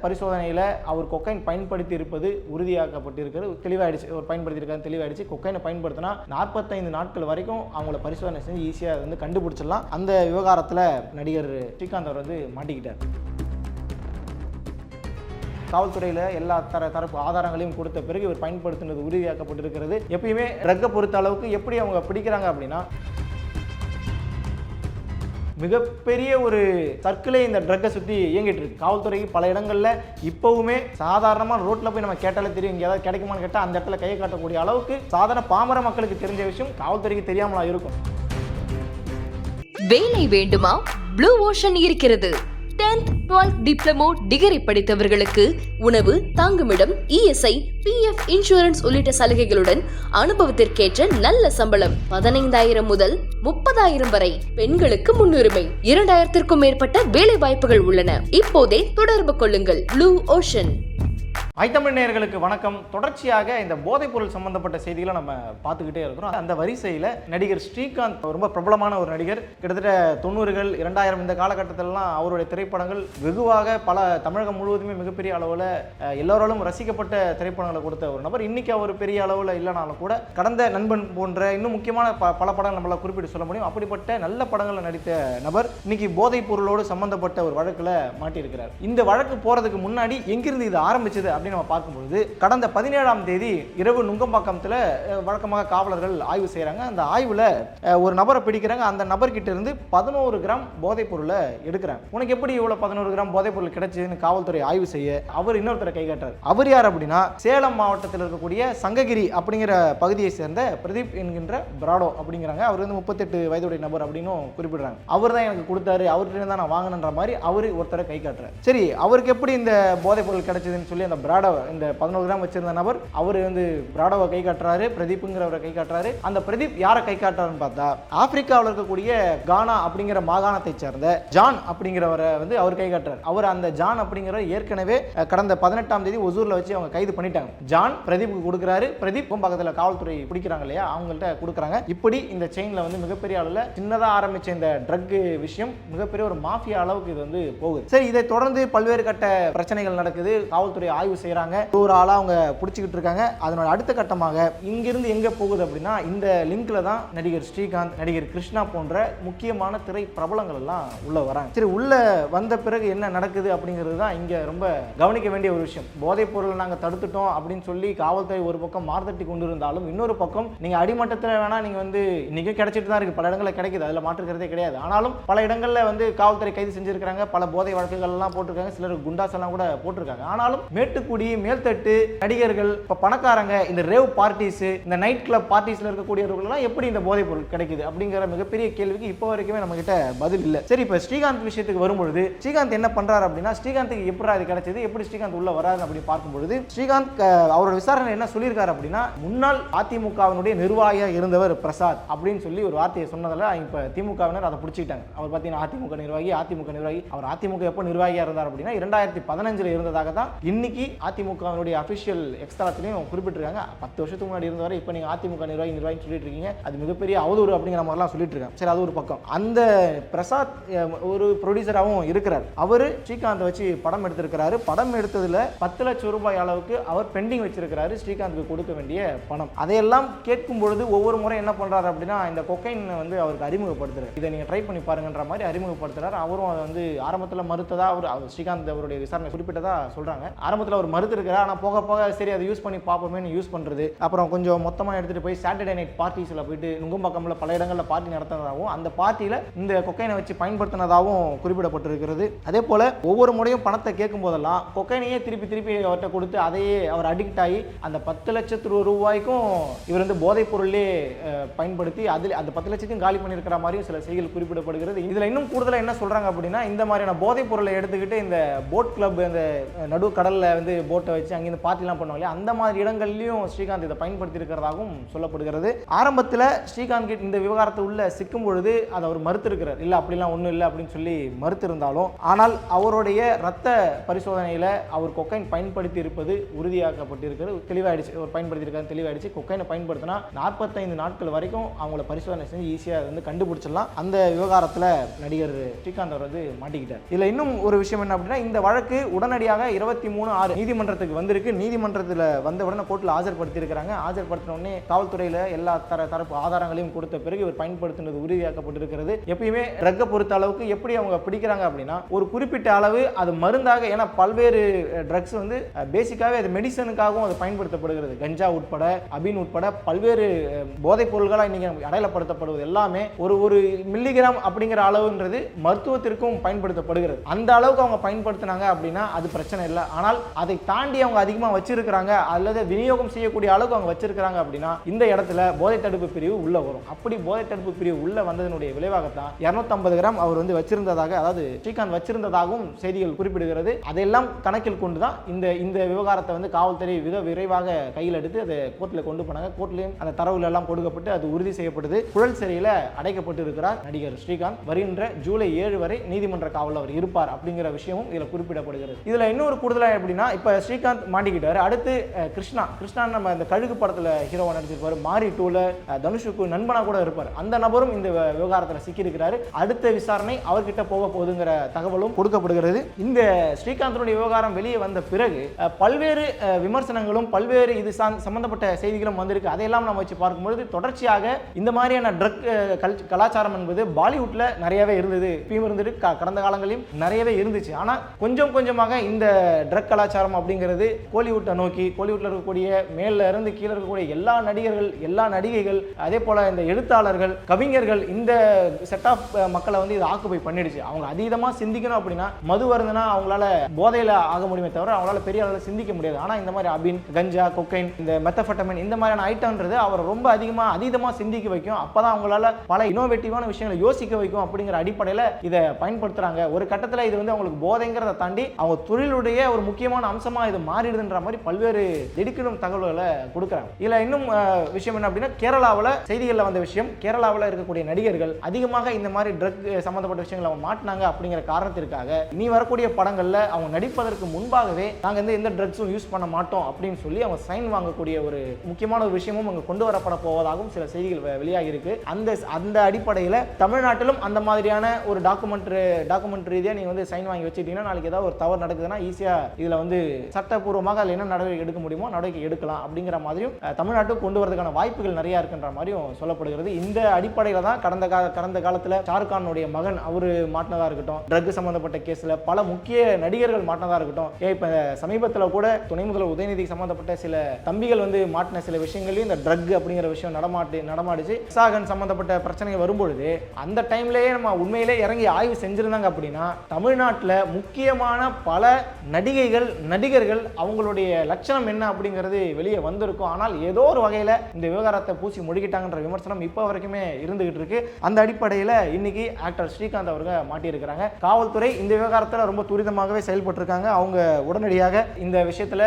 பரிசோதனையில் அவர் கொக்கைன் பயன்படுத்தி இருப்பது உறுதியாக்கப்பட்டிருக்கிறது. தெளிவாயிடுச்சு. அவர் பயன்படுத்தியிருக்காரு தெளிவாயிடுச்சு. கொக்கைனை பயன்படுத்தினா 45 நாட்கள் வரைக்கும் அவங்கள பரிசோதனை செஞ்சு ஈஸியாக வந்து கண்டுபிடிச்சிடலாம். அந்த விவகாரத்தில் நடிகர் ஸ்ரீகாந்த் அவர் வந்து மாட்டிக்கிட்டார். காவல்துறையில் எல்லா தரப்பு ஆதாரங்களையும் கொடுத்த பிறகு இவர் பயன்படுத்தினது உறுதியாக்கப்பட்டிருக்கிறது. எப்பயுமே ட்ரக்கை பொறுத்த அளவுக்கு எப்படி அவங்க பிடிக்கிறாங்க அப்படின்னா, மிகப்பெரிய ஒரு சர்க்கிளே இந்த ட்ரக்கை சுற்றி இயங்கிட்டு இருக்கு. காவல்துறைக்கு பல இடங்களில் இப்போவுமே சாதாரணமாக ரோட்டில் போய் நம்ம கேட்டாலே தெரியும், இங்கே ஏதாவது கிடைக்குமான்னு கேட்டால் அந்த இடத்துல கையை காட்டக்கூடிய அளவுக்கு சாதாரண பாமர மக்களுக்கு தெரிஞ்ச விஷயம் காவல்துறைக்கு தெரியாமலா இருக்கும். வேலை வேண்டுமா? ப்ளூ ஓஷன் இருக்கிறது. 10th 12th டிப்ளமோ டிகிரி படித்தவர்களுக்கு உணவு, தங்குமிடம், இஎஸ்ஐ, பிஎஃப், இன்சூரன்ஸ் உள்ளிட்ட சலுகைகளுடன் அனுபவத்திற்கேற்ற நல்ல சம்பளம் 15,000 முதல் 30,000 வரை. பெண்களுக்கு முன்னுரிமை. 2,000க்கும் மேற்பட்ட வேலை வாய்ப்புகள் உள்ளன. இப்போதே தொடர்பு கொள்ளுங்கள். Blue ocean. ஐத்தமிழ் நேயர்களுக்கு வணக்கம். தொடர்ச்சியாக இந்த போதைப் பொருள் சம்பந்தப்பட்ட செய்திகளை நம்ம பார்த்துக்கிட்டே இருக்கிறோம். அந்த வரிசையில் நடிகர் ஸ்ரீகாந்த் ரொம்ப பிரபலமான ஒரு நடிகர். கிட்டத்தட்ட 90கள் 2000 இந்த காலகட்டத்திலலாம் அவருடைய திரைப்படங்கள் வெகுவாக பல தமிழகம் முழுவதுமே மிகப்பெரிய அளவில் எல்லோராலும் ரசிக்கப்பட்ட திரைப்படங்களை கொடுத்த ஒரு நபர். இன்னைக்கு அவர் பெரிய அளவில் இல்லைனாலும் கூட கடந்த நண்பன் போன்ற இன்னும் முக்கியமான பல படங்கள் நம்மளால் குறிப்பிட்டு சொல்ல முடியும். அப்படிப்பட்ட நல்ல படங்களை நடித்த நபர் இன்னைக்கு போதைப் பொருளோடு சம்பந்தப்பட்ட ஒரு வழக்கில் மாட்டியிருக்கிறார். இந்த வழக்கு போறதுக்கு முன்னாடி எங்கிருந்து இது ஆரம்பிச்சது அப்படின்னு நம்ம பார்க்கும்போது, கடந்த 17ஆம் தேதி இரவு நுங்கம்பாக்கத்தில் வழக்கமாக காவலர்கள் ஆய்வு செய்கிறாங்க. அந்த ஆய்வில் ஒரு நபரை பிடிக்கிறாங்க. அந்த நபர்கிட்ட இருந்து 11 கிராம் போதைப் பொருளை எடுக்கிறாங்க. உனக்கு எப்படி இவ்வளோ 11 கிராம் போதைப் பொருள் கிடைச்சதுன்னு காவல்துறை ஆய்வு செய்ய அவர் இன்னொருத்தரை கை காட்டுறாரு. அவர் யார் அப்படின்னா, சேலம் மாவட்டத்தில் இருக்கக்கூடிய சங்ககிரி அப்படிங்கிற பகுதியை சேர்ந்த பிரதீப் என்கின்ற பிராடோ அப்படிங்கிறாங்க. அவர் வந்து 38 வயதுடைய நபர் அப்படின்னு குறிப்பிடுறாங்க. அவர் தான் எனக்கு கொடுத்தாரு, அவர்கிட்ட தான் நான் வாங்கினன்ற மாதிரி அவர் ஒருத்தரை கை காட்டுறாரு. சரி, அவருக்கு எப்படி இந்த போதைப் பொருள் கிடைச்சதுன்னு சொல்லி அந்த இந்த 11 கிராம் வச்சிருந்த நபர் அவர் வந்து பிராடோவை கை காட்டுறாரு, பிரதீப்ங்கிறவரை கை காட்டுறாரு. அந்த பிரதீப் யாரை கை காட்டுறாருன்னு பார்த்தா, ஆப்பிரிக்காவில் இருக்கக்கூடிய கானா அப்படிங்கிற மாகாணத்தை சேர்ந்த ஜான் அப்படிங்கிறவரை வந்து அவர் கை காட்டுறாரு. அவர் அந்த ஜான் அப்படிங்கிற ஏற்கனவே கடந்த 18ஆம் தேதி ஒசூர்ல வச்சு அவங்க கைது பண்ணிட்டாங்க. ஜான் பிரதீப்புக்கு கொடுக்குறாரு. பிரதீப்பும் பக்கத்தில் காவல்துறை பிடிக்கிறாங்க இல்லையா, அவங்கள்ட்ட கொடுக்குறாங்க. இப்படி இந்த செயின்ல வந்து மிகப்பெரிய அளவில் சின்னதாக ஆரம்பிச்ச இந்த ட்ரக் விஷயம் மிகப்பெரிய ஒரு மாஃபியா அளவுக்கு இது வந்து போகுது. சரி, இதை தொடர்ந்து பல்வேறு கட்ட பிரச்சனைகள் நடக்குது. காவல்துறை ஆய்வு செய்யறாங்க. ஒரு ஆளா அவங்க பிடிச்சிக்கிட்டு இருக்காங்க. அதனோட அடுத்த கட்டமாக இங்கிருந்து எங்க போகுது அப்படின்னா, இந்த லிங்க்ல தான் நடிகர் ஸ்ரீகாந்த், நடிகர் கிருஷ்ணா போன்ற முக்கியமான திரை பிரபலங்கள் எல்லாம் உள்ள வராங்க. சரி, உள்ள வந்த பிறகு என்ன நடக்குது அப்படிங்கிறது தான் இங்க ரொம்ப கவனிக்க வேண்டிய ஒரு விஷயம். போதைப் பொருளை நாங்க தடுத்துட்டோம் அப்படின்னு சொல்லி காவல்துறை ஒரு பக்கம் மார்த்தட்டி கொண்டு இருந்தாலும், இன்னொரு பக்கம் நீங்க அடிமட்டத்தில் வேணா நீங்க வந்து இன்னைக்கு கிடைச்சிட்டு தான் இருக்கு. பல இடங்களில் கிடைக்குது, அதில் மாற்றுக்கிறதே கிடையாது. ஆனாலும் பல இடங்களில் வந்து காவல்துறை கைது செஞ்சிருக்காங்க. பல போதை வழக்குகள் எல்லாம் போட்டிருக்காங்க. சிலர் குண்டாஸ் எல்லாம் கூட போட்டிருக்காங்க. ஆனாலும் மேட்டுக்குடி, மேல்தட்டு நடிகர்கள், இப்ப பணக்காரங்க, இந்த ரேவ் பார்ட்டிஸ், இந்த நைட் கிளப் பார்ட்டிஸ்ல இருக்கக்கூடியவர்கள் எல்லாம் எப்படி இந்த போதைப் பொருள் கிடைக்குது அப்படிங்கிற மிகப்பெரிய கேள்விக்கு இப்போ வரைக்குமே நம்ம கிட்ட பதில் இல்லை. சரி, இப்ப ஸ்ரீகாந்த் விஷயத்துக்கு வரும்பொழுது ஸ்ரீகாந்த் என்ன பண்றாரு அப்படின்னா, ஸ்ரீகாந்துக்கு எப்படி அது கிடைச்சது, எப்படி ஸ்ரீகாந்த் உள்ள வராரு அப்படின்னு பார்க்கும்பொழுது, ஸ்ரீகாந்த் அவரோட விசாரணை என்ன சொல்லியிருக்காரு அப்படின்னா, முன்னாள் அதிமுகவினுடைய நிர்வாகியாக இருந்தவர் பிரசாத் அப்படின்னு சொல்லி ஒரு வார்த்தையை சொன்னதில் இப்ப திமுகவினர் அதை பிடிச்சிட்டாங்க. அவர் பார்த்தீங்கன்னா அதிமுக நிர்வாகி. அவர் அதிமுக எப்போ நிர்வாகியா இருந்தார் அப்படின்னா 2015 இருந்ததாக தான் இன்னைக்கு அதிமுகவினுடைய அபிஷியல் எக்ஸ்தலத்திலையும் குறிப்பிட்டிருக்காங்க. 10 வருஷத்துக்கு முன்னாடி இருந்தவரை இப்போ நீங்க அதிமுக நிர்வாகி சொல்லிட்டு இருக்கீங்க, அது மிகப்பெரிய அவதூறு அப்படிங்கிற மாதிரிலாம் சொல்லிட்டு இருக்காங்க. சரி, அது ஒரு பக்கம். அந்த பிரசாத் ஒரு ப்ரொடியூசராகவும் இருக்கிறார். அவரு ஸ்ரீகாந்த் வச்சு படம் எடுத்திருக்கிறாரு. படம் எடுத்ததுல 10 லட்சம் ரூபாய் அளவுக்கு அவர் பெண்டிங் வச்சிருக்கிறாரு, ஸ்ரீகாந்துக்கு கொடுக்க வேண்டிய பணம். அதையெல்லாம் கேட்கும் பொழுது ஒவ்வொரு முறை என்ன பண்றாரு அப்படின்னா, இந்த கொக்கைன் வந்து அவருக்கு அறிமுகப்படுத்துறாரு. இதை நீங்க ட்ரை பண்ணி பாருங்கன்ற மாதிரி அறிமுகப்படுத்துறாரு. அவரும் அதை வந்து ஆரம்பத்தில் மறுத்ததா அவர் ஸ்ரீகாந்த் அவருடைய விசாரணை குறிப்பிட்டதா சொல்றாங்க. ஆரம்பத்தில் அவர் மறுத்து இருக்கிறார். ஆனால் போக போக சரி அதை யூஸ் பண்ணி பார்ப்போமே யூஸ் பண்றது, அப்புறம் கொஞ்சம் மொத்தமாக எடுத்துட்டு போய் சாட்டர்டே நைட் பார்ட்டிஸ்ல போயிட்டு நுங்கம்பாக்கம்ல பல இடங்களில் பார்ட்டி நடத்தினதாகவும், அந்த பார்ட்டியில இந்த கொக்கைனை வச்சு பயன்படுத்தினதாகவும் குறிப்பிடப்பட்டிருக்கிறது. அதே போல ஒவ்வொரு முறையும் பணத்தை கேட்கும் போதெல்லாம் கொக்கைனையே திருப்பி திருப்பி அவர்கிட்ட கொடுத்து அதையே அவர் அடிக்ட் ஆகி அந்த 10 லட்சத்து ரூபாய்க்கும் இவர் வந்து போதைப் பொருளே பயன்படுத்தி அதில் அந்த 10 லட்சத்தையும் காலி பண்ணியிருக்கிற மாதிரியும் சில செய்திகள் குறிப்பிடப்படுகிறது. இதுல இன்னும் கூடுதலாக என்ன சொல்றாங்க அப்படின்னா, இந்த மாதிரியான போதைப் பொருளை எடுத்துக்கிட்டு இந்த போட் கிளப், இந்த நடு கடல்ல வந்து போட்டை வச்சு அங்கேருந்து பார்ட்டிலாம் பண்ணுவாங்க இல்லையா, அந்த மாதிரி இடங்கள்லையும் ஸ்ரீகாந்த் இதை பயன்படுத்தி இருக்கிறதாகவும் சொல்லப்படுகிறது. ஆரம்பத்தில் ஸ்ரீகாந்த் இந்த விவகாரத்தை உள்ள சிக்கும் பொழுது அதை அவர் மறுத்திருக்கிறார், இல்லை அப்படிலாம் ஒன்றும் இல்லை அப்படின்னு சொல்லி மறுத்திருந்தாலும், ஆனால் அவருடைய ரத்த பரிசோதனையில் அவர் கொக்கைன் பயன்படுத்தி இருப்பது உறுதியாக்கப்பட்டிருக்கிறது, தெளிவாயிடுச்சு. அவர் பயன்படுத்தியிருக்காரு தெளிவாயிடுச்சு. கொக்கைனை பயன்படுத்தினா 45 நாட்கள் வரைக்கும் அவங்கள பரிசோதனை செஞ்சு ஈஸியாக வந்து கண்டுபிடிச்சிடலாம். அந்த விவகாரத்தில் நடிகர் ஸ்ரீகாந்த் அவர் வந்து மாட்டிக்கிட்டார். இதில் இன்னும் ஒரு விஷயம் என்ன அப்படின்னா, இந்த வழக்கு உடனடியாக 23/6 நீதிமன்றத்துக்கு வந்திருக்கு. நீதிமன்றத்தில் வந்த உடனே கோர்ட்டில் ஆஜர்படுத்தியிருக்கிறாங்க. ஆஜர்படுத்தின உடனே காவல்துறையில் எல்லா தரப்பு ஆதாரங்களையும் கொடுத்த பிறகு இவர் பயன்படுத்தினது உறுதியாக்கப்பட்டிருக்கிறது. எப்பயுமே ட்ரக்கை பொறுத்த அளவுக்கு எப்படி அவங்க பிடிக்கிறாங்க அப்படின்னா, ஒரு குறிப்பிட்ட அளவு அது மருந்தாக, ஏன்னா பல்வேறு ட்ரக்ஸ் வந்து பேசிக்காகவே அது மெடிசனுக்காகவும் அது பயன்படுத்தப்படுகிறது. கஞ்சா உட்பட, அபின் உட்பட பல்வேறு போதைப் பொருள்களாக இன்னைக்கு அடையாளப்படுத்தப்படுவது எல்லாமே ஒரு மில்லிகிராம் அப்படிங்கிற அளவுன்றது மருத்துவத்திற்கும் பயன்படுத்தப்படுகிறது. அந்த அளவுக்கு அவங்க பயன்படுத்தினாங்க அப்படின்னா அது பிரச்சனை இல்லை. ஆனால் அதை தாண்டி அவங்க அதிகமாக வச்சிருக்கிறாங்க அல்லது விநியோகம் செய்யக்கூடிய அளவுக்கு அவங்க வச்சிருக்கிறாங்க அப்படின்னா இந்த இடத்துல போதை தடுப்பு பிரிவு உள்ள வரும். அப்படி போதை தடுப்பு பிரிவு உள்ள வந்ததனுடைய விளைவாகத்தான் 250 கிராம் அவர் வந்து வச்சிருந்ததாக, அதாவது ஸ்ரீகாந்த் வச்சிருந்ததாகவும் செய்திகள் குறிப்பிடுகிறது. அதையெல்லாம் கணக்கில் கொண்டுதான் இந்த விவகாரத்தை வந்து காவல்துறை மிக விரைவாக கையில் எடுத்து அதை கோர்ட்டில் கொண்டு போனாங்க. கோர்ட்லையும் அந்த தரவுகள் எல்லாம் கொடுக்கப்பட்டு அது உறுதி செய்யப்படுது. புழல் சிறையில் அடைக்கப்பட்டு இருக்கிறார் நடிகர் ஸ்ரீகாந்த். வருகின்ற ஜூலை 7 வரை நீதிமன்ற காவல் அவர் இருப்பார் அப்படிங்கிற விஷயமும் இதுல குறிப்பிடப்படுகிறது. இதுல இன்னொரு கூடுதலாக எப்படின்னா, இப்ப ஸ்ரீகாந்த் மாட்டிக்கிட்டாரு. அடுத்து கிருஷ்ணா நம்ம இந்த கழுகு படத்துல ஹீரோவா நடிச்சிருப்பாரு. மாரி 2ல தனுஷுக்கு நண்பனா கூட இருப்பார். அந்த நபரும் இந்த விவகாரத்தில் சிக்கி இருக்கிறாரு. அடுத்த விசாரணை அவர்கிட்ட போக போகுதுங்கிற தகவலும் கொடுக்கப்படுகிறது. இந்த ஸ்ரீகாந்தனுடைய விவகாரம் வெளியே வந்த பிறகு பல்வேறு விமர்சனங்களும் பல்வேறு இது சம்பந்தப்பட்ட செய்திகளும் வந்திருக்கு. அதையெல்லாம் நம்ம வச்சு பார்க்கும்போது தொடர்ச்சியாக இந்த மாதிரியான ட்ரக் கலாச்சாரம் என்பது பாலிவுட்ல நிறையவே இருந்தது. இப்பயும் இருந்துட்டு கடந்த காலங்களிலும் நிறையவே இருந்துச்சு. ஆனா கொஞ்சம் கொஞ்சமாக இந்த ட்ரக் கலாச்சாரம் அப்படிங்கிறது கோலிவுட்டை நோக்கி, கோலிவுட்ல இருக்கக்கூடிய மேல இருந்து கீழே இருக்கக்கூடிய எல்லா நடிகர்கள், எல்லா நடிகைகள், அதே போல இந்த எழுத்தாளர்கள், கவிஞர்கள், இந்த செட் ஆஃப் மக்களை வந்து இது ஆக்குபை பண்ணிடுச்சு. அவங்க அதீதமா சிந்திக்கணும் அப்படின்னா மது வருதுன்னா அவங்களால போதையில ஆக முடியுமே தவிர அவங்களால பெரிய அளவில் சிந்திக்க முடியாது. ஆனா இந்த மாதிரி அபின், கஞ்சா, கொக்கைன், இந்த மெத்தபெட்டமைன் இந்த மாதிரியான ஐட்டம்ன்றது அவர் ரொம்ப அதீதமா சிந்திக்க வைக்கும். அப்பதான் அவங்களால பல இனோவேட்டிவான விஷயங்களை யோசிக்க வைக்கும். அப்படிங்கிற அடிப்படையில் இதை பயன்படுத்துறாங்க. ஒரு கட்டத்தில் இது வந்து அவங்களுக்கு போதைங்கிறத தாண்டி அவங்க தொழிலுடைய ஒரு முக்கியமான அம்சமா இது மாறிடுதுன்ற மாதிரி பல்வேறு திடுக்கிடும் தகவல்களை கொடுக்குறாங்க. இதுல இன்னும் விஷயம் என்ன அப்படின்னா, கேரளாவில் செய்திகளில் வந்த விஷயம், கேரளாவில் இருக்கக்கூடிய நடிகர்கள் அதிகமாக இந்த மாதிரி ட்ரக் சம்பந்தப்பட்ட விஷயங்களை அவங்க மாட்டினாங்க அப்படிங்கிற காரணத்திற்காக நீ வரக்கூடிய படங்கள்ல அவங்க நடிப்பதற்கு முன்பாகவே நாங்க எந்த ட்ரக்ஸும் யூஸ் பண்ண மாட்டோம் அப்படின்னு சொல்லி அவங்க சைன் வாங்கக்கூடிய ஒரு முக்கியமான ஒரு விஷயமும் அங்க கொண்டு வரப்பட போவதாகவும் சில செய்திகள் வெளியாகி இருக்கு. அந்த அடிப்படையில் தமிழ்நாட்டிலும் அந்த மாதிரியான ஒரு டாக்குமெண்ட் ரீதியாக நீங்க வந்து சைன் வாங்கி வச்சுட்டீங்கன்னா நாளைக்கு ஏதாவது ஒரு தவறு நடக்குதுன்னா ஈஸியா இதுல வந்து சட்டப்பூர்வமாக அதில் என்ன நடவடிக்கை எடுக்க முடியுமோ நடவடிக்கை எடுக்கலாம் அப்படிங்கிற மாதிரியும் தமிழ்நாட்டுக்கு கொண்டு வரதுக்கான வாய்ப்புகள் நிறைய இருக்குன்ற மாதிரியும் சொல்லப்படுகிறது. இந்த அடிப்படையில் தான் கடந்த காலத்தில் ஷாருக்கானுடைய மகன் அவரு மாட்டினதா இருக்கட்டும், ட்ரக் சம்பந்தப்பட்ட கேஸ்ல பல முக்கிய நடிகர்கள் மாட்டினதா இருக்கட்டும், இப்ப சமீபத்தில் கூட துணை முதல்வர் உதயநிதி சம்பந்தப்பட்ட சில தம்பிகள் வந்து மாட்டின சில விஷயங்களையும் இந்த ட்ரக் அப்படிங்கிற விஷயம் நடமாடிச்சு. விசாகன் சம்பந்தப்பட்ட பிரச்சனைகள் வரும்பொழுது அந்த டைம்லயே நம்ம உண்மையிலே இறங்கி ஆய்வு செஞ்சிருந்தாங்க அப்படின்னா தமிழ்நாட்டில் முக்கியமான பல நடிகர்கள் அவங்களுடைய லட்சணம் என்ன அப்படிங்கிறது வெளியே வந்திருக்கும். ஆனால் ஏதோ ஒரு வகையில் இந்த விவகாரத்தை பூசி முடிக்கிட்டாங்கன்ற விமர்சனம் இப்போ வரைக்குமே இருந்துகிட்டு இருக்கு. அந்த அடிப்படையில் இன்னைக்கு ஆக்டர் ஸ்ரீகாந்த் அவர்கள் மாட்டியிருக்கிறாங்க. காவல்துறை இந்த விவகாரத்தில் ரொம்ப துரிதமாகவே செயல்பட்டிருக்காங்க. அவங்க உடனடியாக இந்த விஷயத்தில்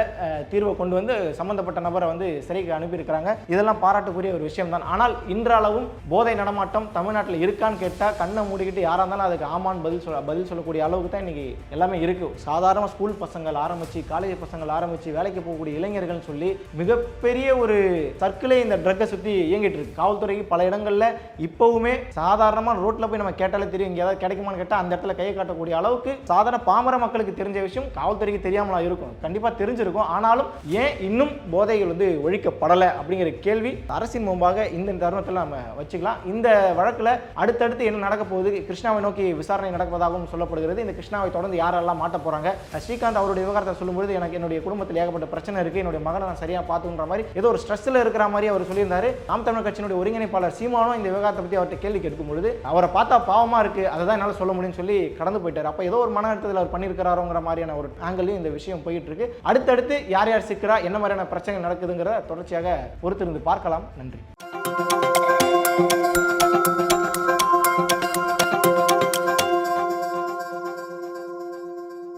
தீர்வை கொண்டு வந்து சம்பந்தப்பட்ட நபரை வந்து சிறைக்கு அனுப்பியிருக்கிறாங்க. இதெல்லாம் பாராட்டுக்குரிய ஒரு விஷயம் தான். ஆனால் இன்றளவும் போதை நடமாட்டம் தமிழ்நாட்டில் இருக்கான்னு கேட்டால் கண்ணை மூடிக்கிட்டு யாராக இருந்தாலும் அதுக்கு ஆமான்னு பதில் சொல்லக்கூடிய அளவுக்கு தான் இன்னைக்கு எல்லாமே இருக்கு. சாதாரண ஸ்கூல் பசங்கள் ஆரம்பிச்சு, காலேஜ் பசங்கள் ஆரம்பிச்சு, வேலைக்கு போகக்கூடிய இளைஞர்கள் சொல்லி மிகப்பெரிய ஒரு சர்க்கிளே இந்த ட்ரக்கை சுற்றி இயங்கிட்டு இருக்கு. காவல்துறைக்கு பல இடங்கள்ல இப்பவுமே சாதாரணமாக ரோட்ல போய் நம்ம கேட்டாலே தெரியும், இங்கே ஏதாவது கிடைக்குமான்னு கேட்டால் அந்த இடத்துல கையை காட்டக்கூடிய அளவுக்கு சாதாரண பாமர மக்களுக்கு தெரிஞ்ச விஷயம் காவல்துறைக்கு தெரியாமலா இருக்கும்? கண்டிப்பா தெரிஞ்சிருக்கும். ஆனாலும் ஏன் இன்னும் போதைகள் வந்து ஒழிக்கப்படலை அப்படிங்கிற கேள்வி அரசின் முன்பாக இந்த தருணத்தில் நம்ம வச்சுக்கலாம். இந்த வழக்கில் அடுத்தடுத்து என்ன நடக்க போகுது, கிருஷ்ணாவை நோக்கி விசாரணை நடப்பதாகவும் சொல்லப்படுகிறது. இந்த கிருஷ்ணாவை தொடர்ந்து யாரெல்லாம் மாட்ட போறாங்க, ஸ்ரீகாந்த் அவருடைய விவகாரத்தை சொல்லும்போது எனக்கு என்னுடைய குடும்பத்தில் ஏகப்பட்ட பிரச்சனை இருக்கு, என்னுடைய மகனை நான் சரியா பார்த்துன்ற மாதிரி ஏதோ ஒரு ஸ்ட்ரெஸ்ல இருக்கிற மாதிரி அவர் சொல்லியிருந்தாரு. நாம் தமிழர் கட்சியினுடைய ஒருங்கிணைப்பாளர் சீமானும் இந்த விவகாரத்தை பற்றி அவர்கிட்ட கேள்வி கேட்கும் பொழுது அவரை பார்த்தா பாவமா இருக்கு, அதை தான் என்னால் சொல்ல முடியும்னு சொல்லி கடந்து போயிட்டார். அப்போ ஏதோ ஒரு மன அழுத்தத்தில் அவர் பண்ணியிருக்கிறாரோங்கிற மாதிரியான ஒரு ஆங்கிளையும் இந்த விஷயம் போயிட்டு இருக்கு. அடுத்தடுத்து யார் சிக்கிறா, என்ன மாதிரியான பிரச்சனை நடக்குதுங்கிற தொடர்ச்சியாக பொறுத்திருந்து பார்க்கலாம். நன்றி.